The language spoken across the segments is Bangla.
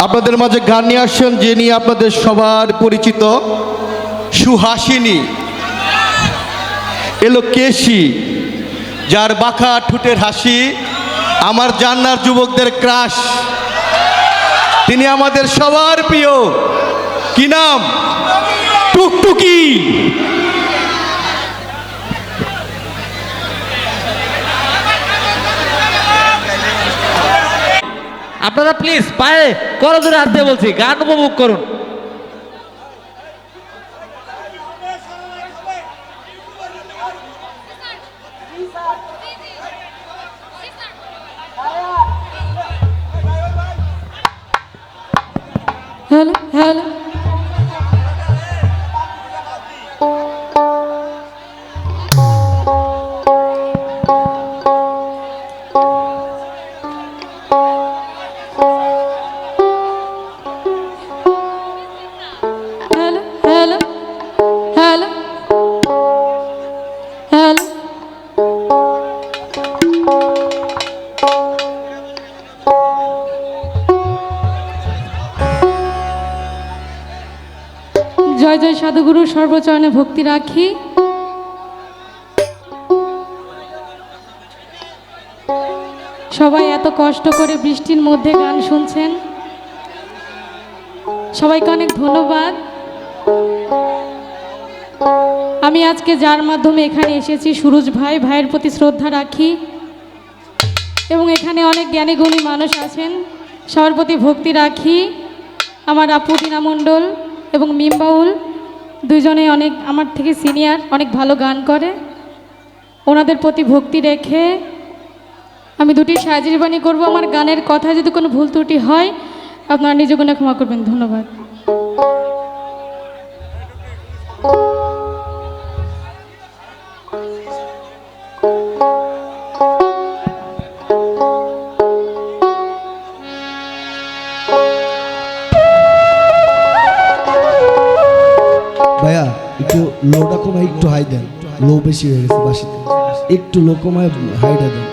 আপনাদের মাঝে গান নিয়ে আসছেন যিনি আপনাদের সবার পরিচিত সুহাসিনী এলো কেশি, যার বাঁকা ঠোঁটের হাসি আমার জান্নার যুবকদের ক্রাশ। তিনি আমাদের সবার প্রিয়, কি নাম? টুকটুকি। আপনারা প্লিজ পায়ে করজোরে হাত দিয়ে বলছি, গান উপভোগ করুন। Hello hello hello hello hello hello জয় জয় সাধুগুরু সর্বচরণে ভক্তি রাখি। সবাই এত কষ্ট করে বৃষ্টির মধ্যে গান শুনছেন, সবাইকে অনেক ধন্যবাদ। আমি আজকে যার মাধ্যমে এখানে এসেছি সুরজ ভাইয়ের প্রতি শ্রদ্ধা রাখি এবং এখানে অনেক জ্ঞানী গুণী মানুষ আছেন, সবার প্রতি ভক্তি রাখি। আমার আপু টিনা মণ্ডল এবং মিমবাউল দুইজনে অনেক আমার থেকে সিনিয়র, অনেক ভালো গান করে। ওনাদের প্রতি ভক্তি রেখে আমি দুটি সাহায্যের বাণী করবো। আমার গানের কথায় যদি কোনো ভুল ত্রুটি হয় আপনারা নিজ গুণে ক্ষমা করবেন। ধন্যবাদ। ভাইয়া একটু লোটা কমায়, একটু হাই দেন, লো বেশি হয়ে গেছে বাসিতে, একটু লো কমায় হাইটা দেন।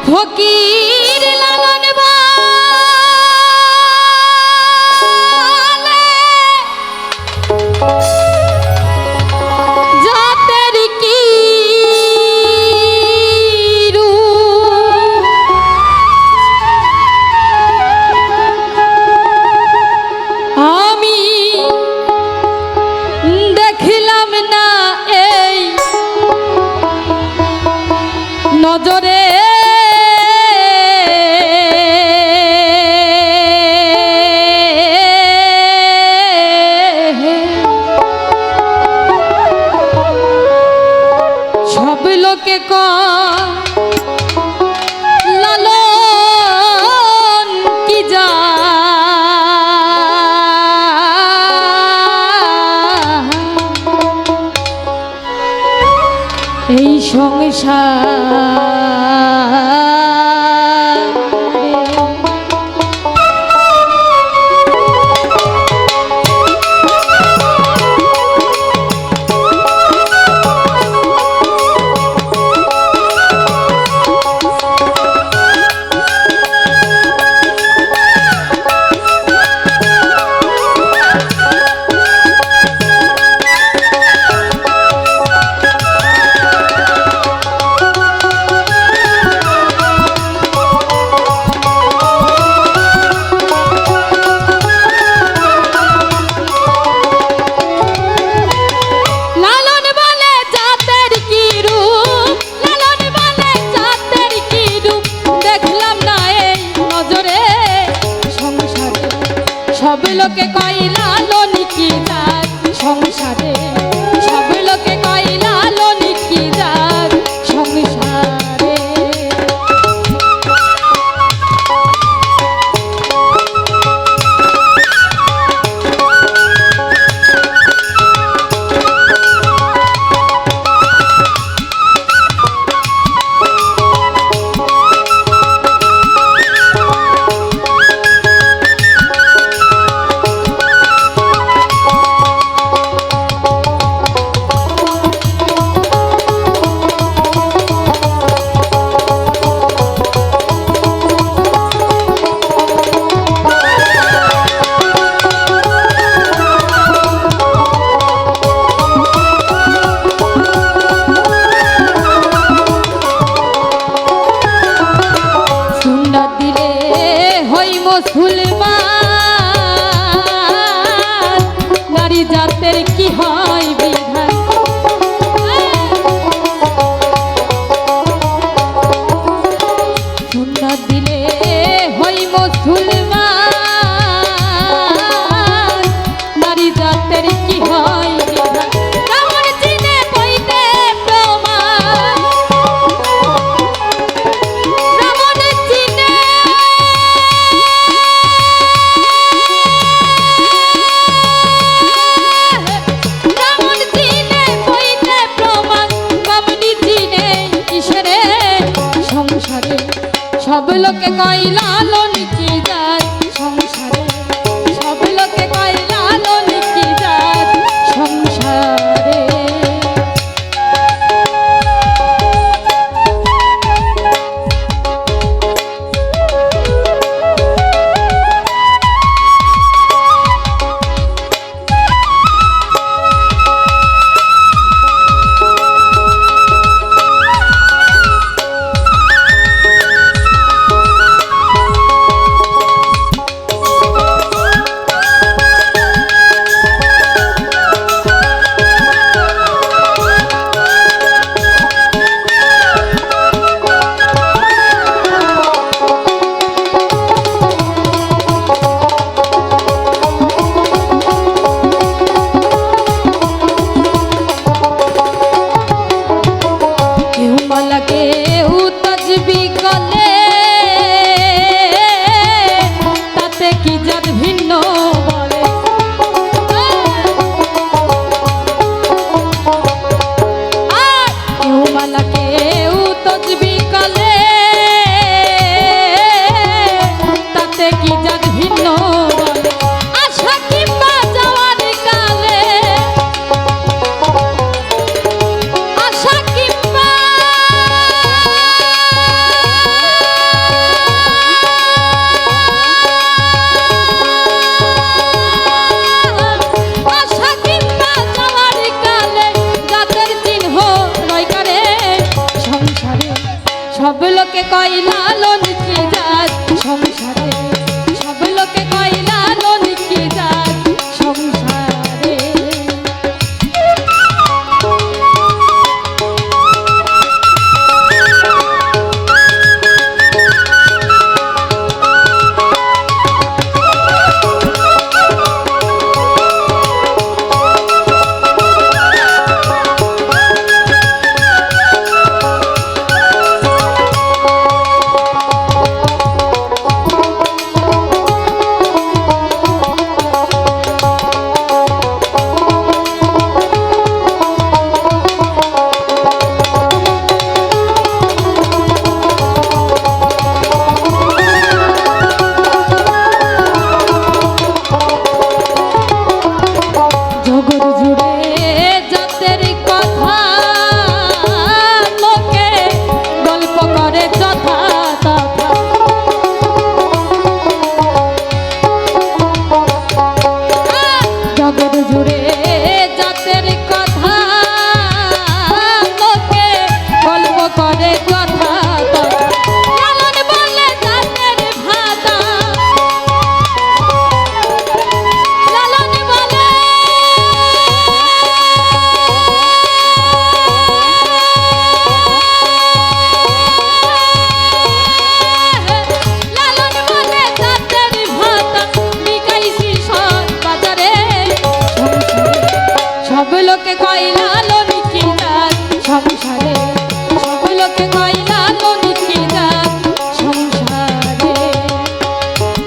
ফকির লালন বলে জাতের কি আমি দেখিলাম না এই নজরে, সব লোকে লালন কি যা এই সংসার সব লোকে কই লালন কি জাত সংসারে, সব লোকে কই লালন কি জাত সংসারে। লোকে কয় লালন কি জাত সংসারে, সব লোকে কয় লালন কি জাত সংসারে। জগৎ জুড়ে জাতের কথা লোকে গল্প করে যথা তথা, জগৎ জুড়ে জাতের কথা লোকে গল্প করে যথা তথা। লালন বলে জাতের ভাতা, লালন বলে লালন বলে জাতের ভাতা বিকাইছি সব বাজারে সংসারে, সব লোকে কয় লালন কি জাত সংসারে, সব লোকে কয় লালন কি জাত সংসারে।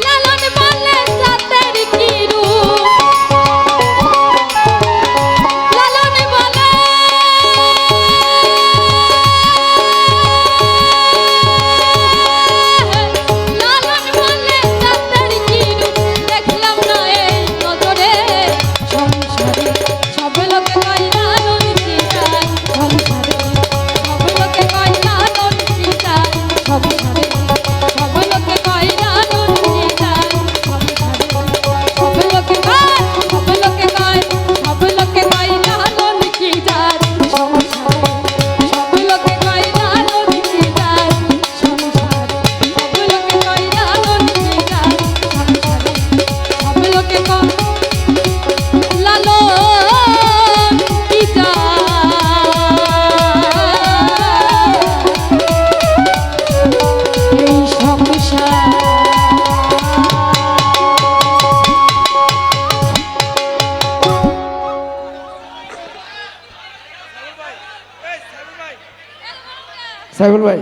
লালন বলে জাতের কি রূপ, লালন বলে লালন বলে জাতের কি রূপ দেখলাম না এই নজরে সংসারে, সব লোকে কয় লালন কি জাত সংসারে, সব লোকে কয় লালন কি জাত সংসারে, সব লোকে কয় লালন কি জাত সংসারে, সব লোকে কয়, সব লোকে কয়, সব লোকে কয় লালন কি জাত সংসারে, সব লোকে কয় লালন কি জাত সংসারে, সব লোকে কয় লালন কি জাত সংসারে, সব লোকে কয় লালন কি জাত এই সংসার। সাইফুল ভাই